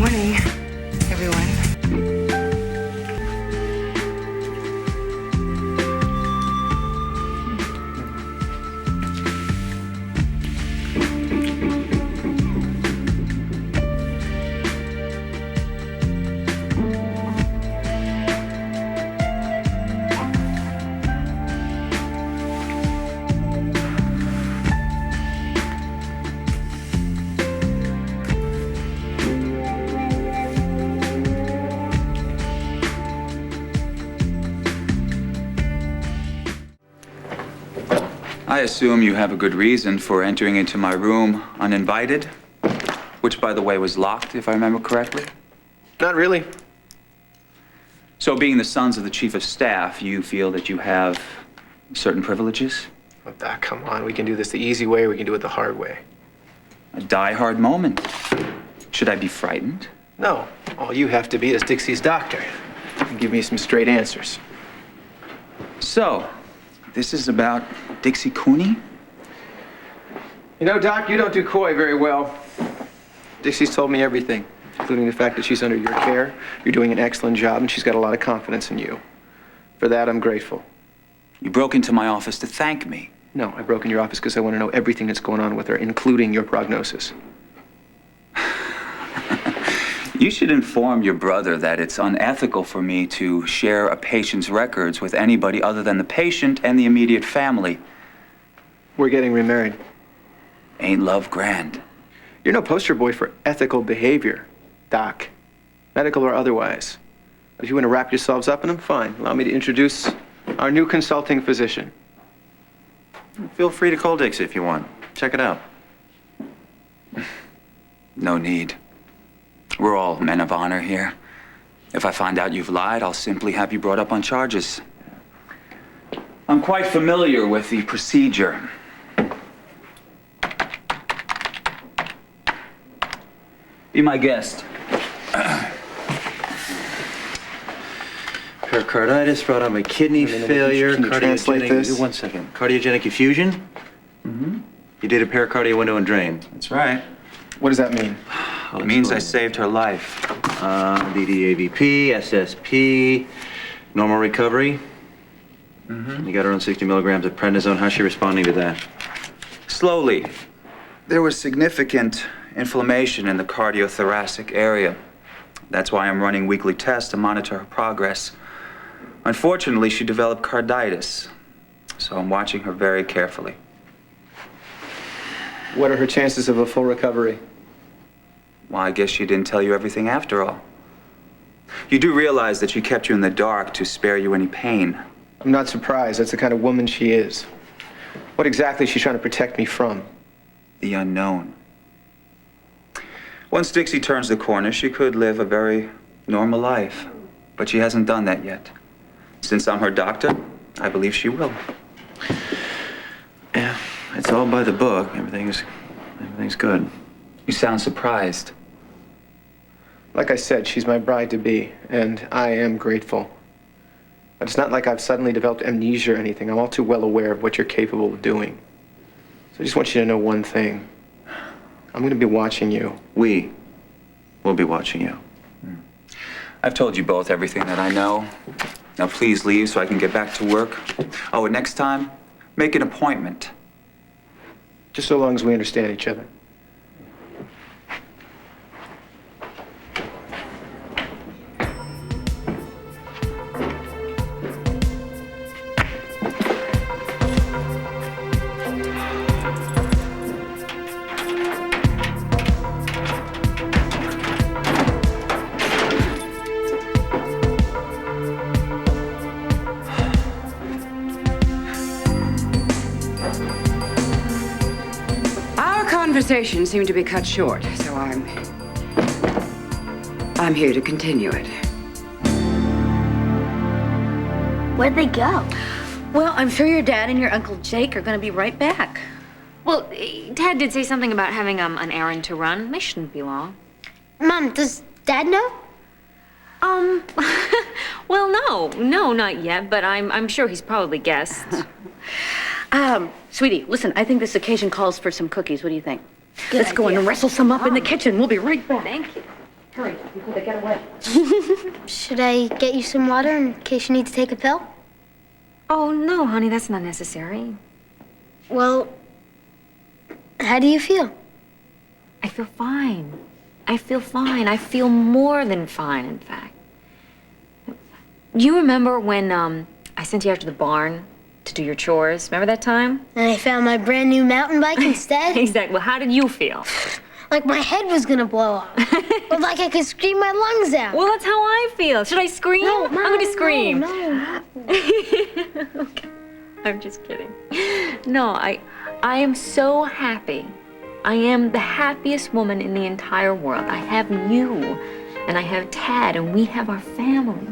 morning, everyone. I assume you have a good reason for entering into my room uninvited, which, by the way, was locked, if I remember correctly. Not really. So, being the sons of the chief of staff, you feel that you have certain privileges? Oh, Doc, come on. We can do this the easy way, or we can do it the hard way. A die-hard moment. Should I be frightened? No. All you have to be is Dixie's doctor and give me some straight answers. So, this is about Dixie Cooney? You know, Doc, you don't do coy very well. Dixie's told me everything, including the fact that she's under your care. You're doing an excellent job, and she's got a lot of confidence in you. For that, I'm grateful. You broke into my office to thank me. No, I broke in your office because I want to know everything that's going on with her, including your prognosis. You should inform your brother that it's unethical for me to share a patient's records with anybody other than the patient and the immediate family. We're getting remarried. Ain't love grand? You're no poster boy for ethical behavior, Doc. Medical or otherwise. If you want to wrap yourselves up in them, fine. Allow me to introduce our new consulting physician. Feel free to call Dixie if you want. Check it out. No need. We're all men of honor here. If I find out you've lied, I'll simply have you brought up on charges. I'm quite familiar with the procedure. Be my guest. Pericarditis brought on by kidney failure. Can you translate this? One second. Cardiogenic effusion? Mm-hmm. You did a pericardial window and drain. That's right. What does that mean? It means I saved her life. DDAVP, SSP, normal recovery. Mm-hmm. You got her on 60 milligrams of prednisone. How's she responding to that? Slowly. There was significant inflammation in the cardiothoracic area. That's why I'm running weekly tests to monitor her progress. Unfortunately, she developed carditis, so I'm watching her very carefully. What are her chances of a full recovery? Well, I guess she didn't tell you everything after all. You do realize that she kept you in the dark to spare you any pain. I'm not surprised. That's the kind of woman she is. What exactly is she trying to protect me from? The unknown. Once Dixie turns the corner, she could live a very normal life. But she hasn't done that yet. Since I'm her doctor, I believe she will. Yeah, it's all by the book. Everything's good. You sound surprised. Like I said, she's my bride-to-be, and I am grateful. But it's not like I've suddenly developed amnesia or anything. I'm all too well aware of what you're capable of doing. So I just want you to know one thing. I'm going to be watching you. We will be watching you. I've told you both everything that I know. Now please leave so I can get back to work. Oh, and next time, make an appointment. Just so long as we understand each other. Conversation seemed to be cut short, so I'm here to continue it. Where'd they go? Well, I'm sure your dad and your Uncle Jake are going to be right back. Well, Dad did say something about having an errand to run. They shouldn't be long. Mom, does Dad know? Well, no, not yet, but I'm sure he's probably guessed. Sweetie, listen, I think this occasion calls for some cookies. What do you think? Good Let's go in idea. and wrestle some up in the kitchen. We'll be right back. Thank you. Hurry, before they get away. Should I get you some water in case you need to take a pill? Oh, no, honey, that's not necessary. Well, how do you feel? I feel fine. I feel fine. I feel more than fine, in fact. You remember when I sent you out to the barn to do your chores? Remember that time? And I found my brand new mountain bike instead? Exactly. Well, how did you feel? Like my head was gonna blow up. Or like I could scream my lungs out. Well, that's how I feel. Should I scream? No, I'm going to scream. No. Okay. I'm just kidding. No, I am so happy. I am the happiest woman in the entire world. I have you, and I have Tad, and we have our family.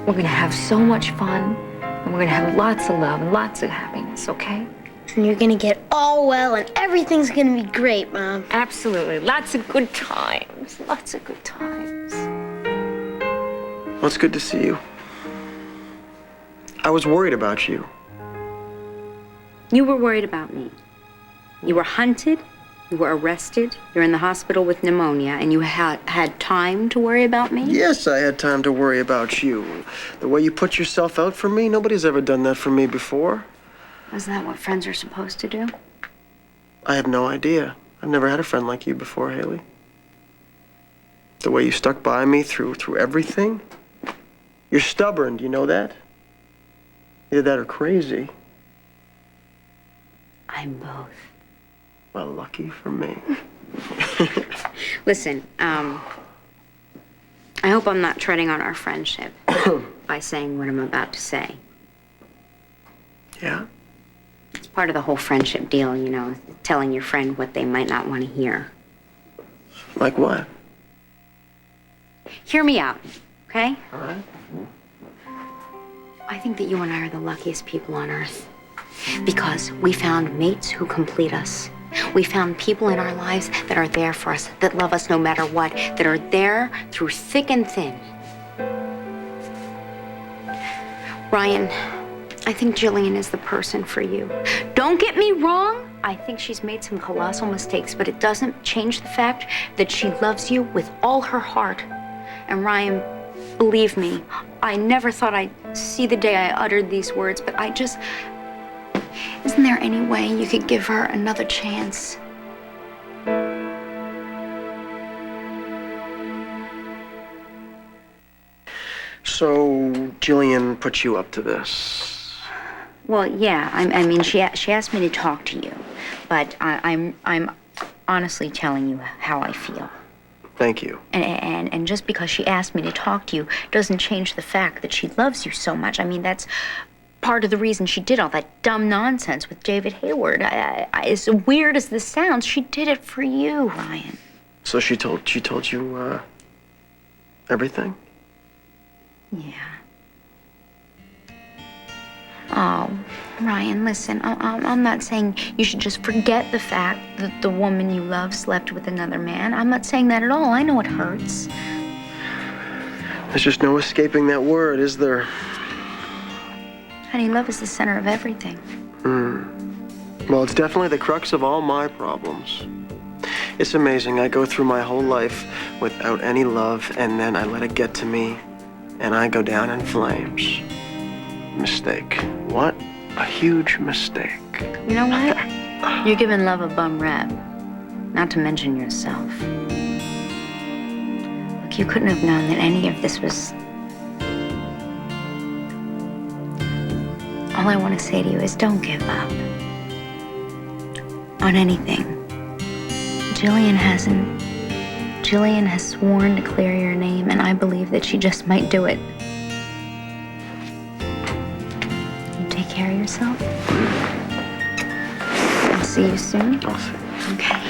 We're gonna have so much fun, and we're gonna have lots of love and lots of happiness, okay? And you're gonna get all well and everything's gonna be great, Mom. Absolutely. Lots of good times. Lots of good times. Well, it's good to see you. I was worried about you. You were worried about me. You were hunted, you were arrested, you're in the hospital with pneumonia, and you had time to worry about me? Yes, I had time to worry about you. The way you put yourself out for me, nobody's ever done that for me before. Is that what friends are supposed to do? I have no idea. I've never had a friend like you before, Hayley. The way you stuck by me through everything. You're stubborn, do you know that? Either that or crazy. I'm both. Well, lucky for me. Listen, I hope I'm not treading on our friendship by saying what I'm about to say. Yeah? It's part of the whole friendship deal, you know, telling your friend what they might not want to hear. Like what? Hear me out, okay? All right. I think that you and I are the luckiest people on earth because we found mates who complete us. We found people in our lives that are there for us, that love us no matter what, that are there through thick and thin. Ryan, I think Jillian is the person for you. Don't get me wrong. I think she's made some colossal mistakes, but it doesn't change the fact that she loves you with all her heart. And Ryan, believe me, I never thought I'd see the day I uttered these words, but isn't there any way you could give her another chance? So, Jillian put you up to this. Well, yeah. I mean, she asked me to talk to you, but I'm honestly telling you how I feel. Thank you. And just because she asked me to talk to you doesn't change the fact that she loves you so much. I mean, that's part of the reason she did all that dumb nonsense with David Hayward. As weird as this sounds, she did it for you, Ryan. So she told you everything? Yeah. Oh, Ryan, listen, I'm not saying you should just forget the fact that the woman you love slept with another man. I'm not saying that at all. I know it hurts. There's just no escaping that word, is there? Honey, love is the center of everything. Well, it's definitely the crux of all my problems. It's amazing. I go through my whole life without any love, and then I let it get to me, and I go down in flames. Mistake. What a huge mistake. You know what? You're giving love a bum rap, not to mention yourself. Look, you couldn't have known that any of this was... All I want to say to you is don't give up on anything. Jillian hasn't. Jillian has sworn to clear your name, and I believe that she just might do it. You take care of yourself. I'll see you soon. I'll see you. Okay.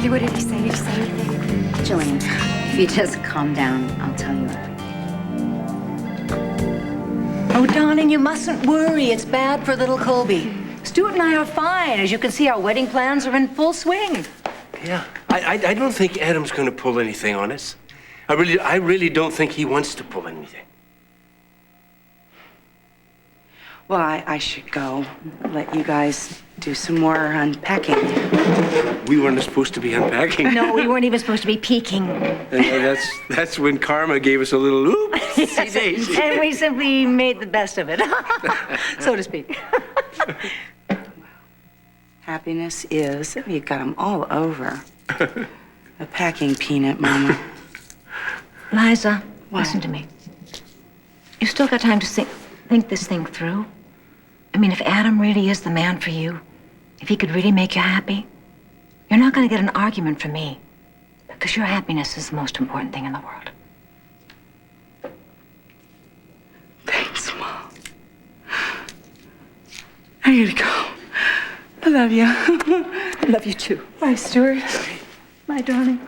What did he say? Did he say anything? Jillian, if you just calm down, I'll tell you everything. Oh, Darling, you mustn't worry. It's bad for little Colby. Stuart and I are fine. As you can see, our wedding plans are in full swing. Yeah, I don't think Adam's going to pull anything on us. I really don't think he wants to pull anything. Well, I should go. Let you guys do some more unpacking. We weren't supposed to be unpacking. No, we weren't even supposed to be peeking. That's when karma gave us a little oopsie daisy. And we simply made the best of it, so to speak. Happiness is, you've got them all over. A packing peanut, Mama. Liza, What? listen to me. You've still got time to think this thing through. I mean, if Adam really is the man for you, if he could really make you happy, you're not going to get an argument from me, because your happiness is the most important thing in the world. Thanks, Mom. I gotta go. I love you. I love you too. Bye, Stuart. My darling.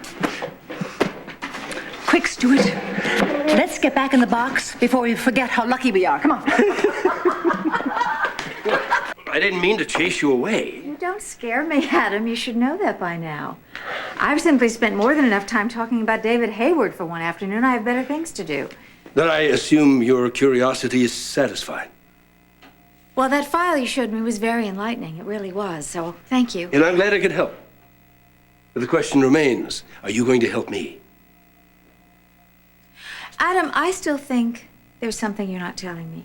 Quick, Stuart. Let's get back in the box before we forget how lucky we are. Come on. I didn't mean to chase you away. You don't scare me, Adam. You should know that by now. I've simply spent more than enough time talking about David Hayward for one afternoon. I have better things to do. Then I assume your curiosity is satisfied. Well, that file you showed me was very enlightening. It really was. So thank you. And I'm glad I could help. But the question remains, are you going to help me? Adam, I still think there's something you're not telling me.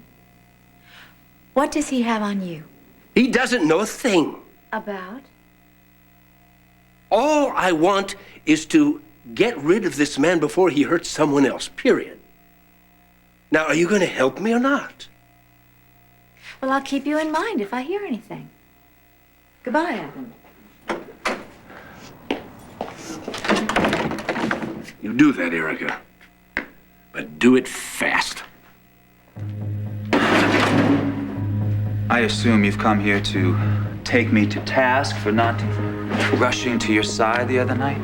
What does he have on you? He doesn't know a thing. About? All I want is to get rid of this man before he hurts someone else, period. Now, are you going to help me or not? Well, I'll keep you in mind if I hear anything. Goodbye, Adam. You do that, Erica. But do it fast. I assume you've come here to take me to task for not rushing to your side the other night?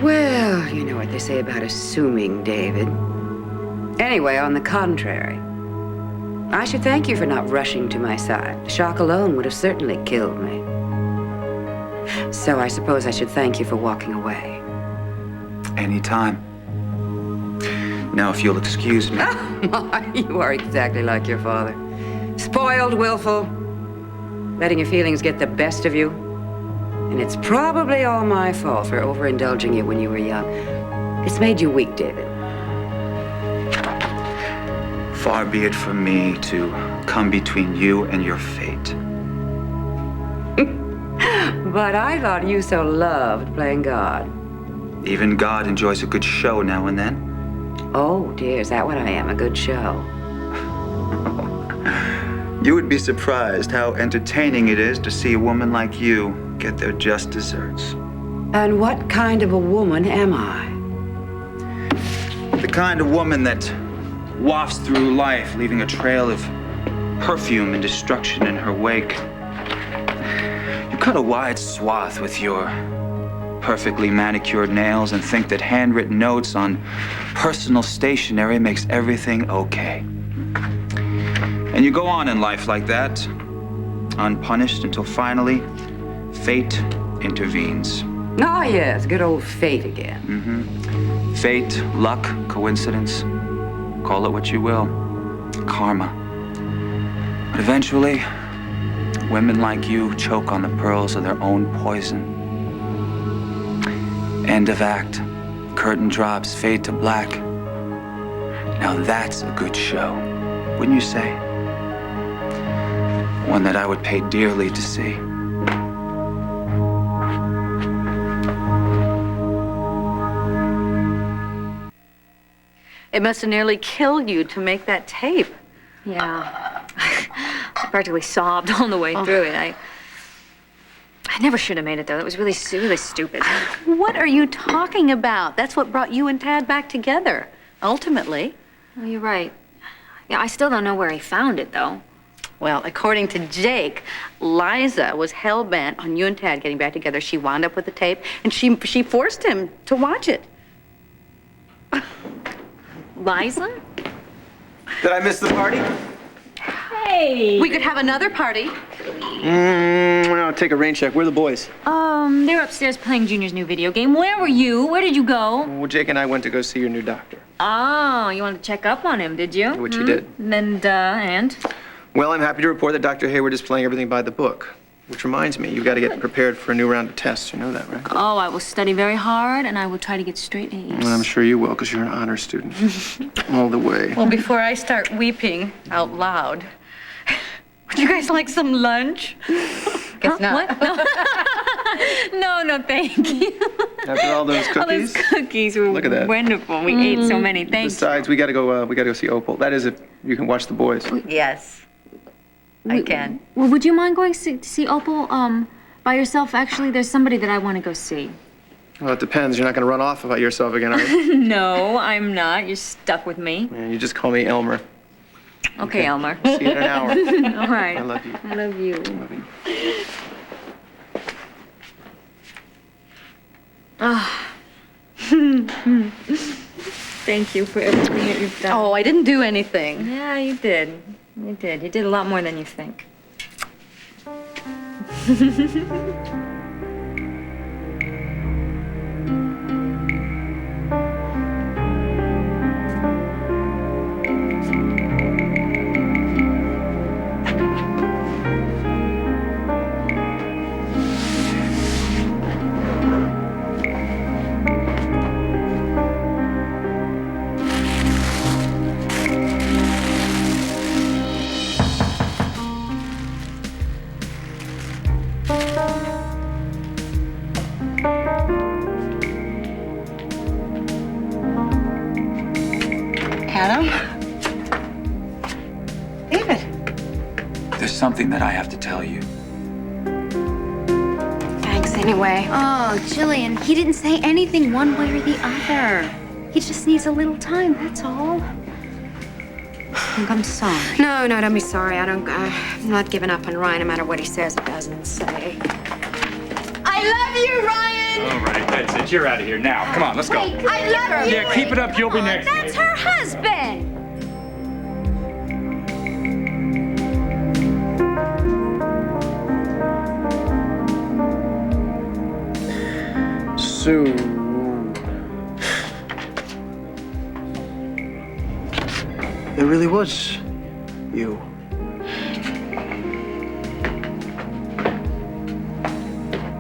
Well, you know what they say about assuming, David. Anyway, on the contrary, I should thank you for not rushing to my side. The shock alone would have certainly killed me. So I suppose I should thank you for walking away. Anytime. Now, if you'll excuse me. You are exactly like your father. Spoiled, willful, letting your feelings get the best of you. And it's probably all my fault for overindulging you when you were young. It's made you weak, David. Far be it from me to come between you and your fate. But I thought you so loved playing God. Even God enjoys a good show now and then. Oh, dear, is that what I am? A good show? You would be surprised how entertaining it is to see a woman like you get their just desserts. And what kind of a woman am I? The kind of woman that wafts through life, leaving a trail of perfume and destruction in her wake. You cut a wide swath with your perfectly manicured nails and think that handwritten notes on personal stationery makes everything okay. And you go on in life like that, unpunished, until finally, fate intervenes. Ah, yes, good old fate again. Mm-hmm. Fate, luck, coincidence, call it what you will. Karma. But eventually, women like you choke on the pearls of their own poison. End of act. Curtain drops, fade to black. Now that's a good show, wouldn't you say? One that I would pay dearly to see. It must have nearly killed you to make that tape. Yeah. I practically sobbed all the way through it. I never should have made it, though. That was really stupid. What are you talking about? That's what brought you and Tad back together, ultimately. Oh, you're right. Yeah, I still don't know where he found it, though. Well, according to Jake, Liza was hell-bent on you and Tad getting back together. She wound up with the tape, and she forced him to watch it. Liza? Did I miss the party? Hey! We could have another party. I'll take a rain check. Where are the boys? They're upstairs playing Junior's new video game. Where were you? Where did you go? Well, Jake and I went to go see your new doctor. Oh, you wanted to check up on him, did you? Which you did. And? Well, I'm happy to report that Dr. Hayward is playing everything by the book. Which reminds me, you've got to get prepared for a new round of tests. You know that, right? Oh, I will study very hard, and I will try to get straight A's. Well, I'm sure you will, because you're an honor student. All the way. Well, before I start weeping out loud, would you guys like some lunch? Guess not. What? No. no, thank you. After all those All those cookies? cookies were Look at that. wonderful. We ate so many. Thank Besides, we got to go see Opal. That is, if you can watch the boys. Yes, I can. Well, would you mind going to see Opal by yourself? Actually, there's somebody that I want to go see. Well, it depends. You're not going to run off about yourself again, are you? No, I'm not. You're stuck with me. Yeah, you just call me Elmer. Okay, Elmer. See you in an hour. All right. I love you. I love you. I love you. Thank you for everything that you've done. Oh, I didn't do anything. Yeah, you did. You did. You did a lot more than you think. Adam? David? There's something that I have to tell you. Thanks anyway. Oh, Jillian, he didn't say anything one way or the other. He just needs a little time, that's all. I think I'm sorry. No, don't be sorry. I'm not giving up on Ryan no matter what he says or doesn't say. I love you, Ryan! All right, that's it. You're out of here now. Come on, let's go. Wait, I love you! Yeah, keep it up. You'll be next. That's her husband! So... It really was you.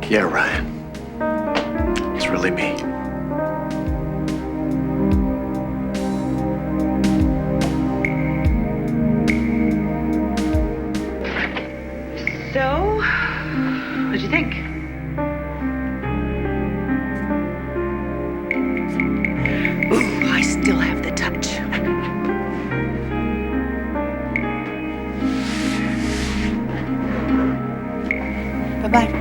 Yeah, Ryan. It's really me. So, what'd you think? Ooh, I still have the touch. Bye-bye.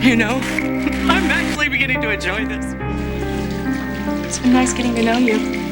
You know, I'm actually beginning to enjoy this. It's been nice getting to know you.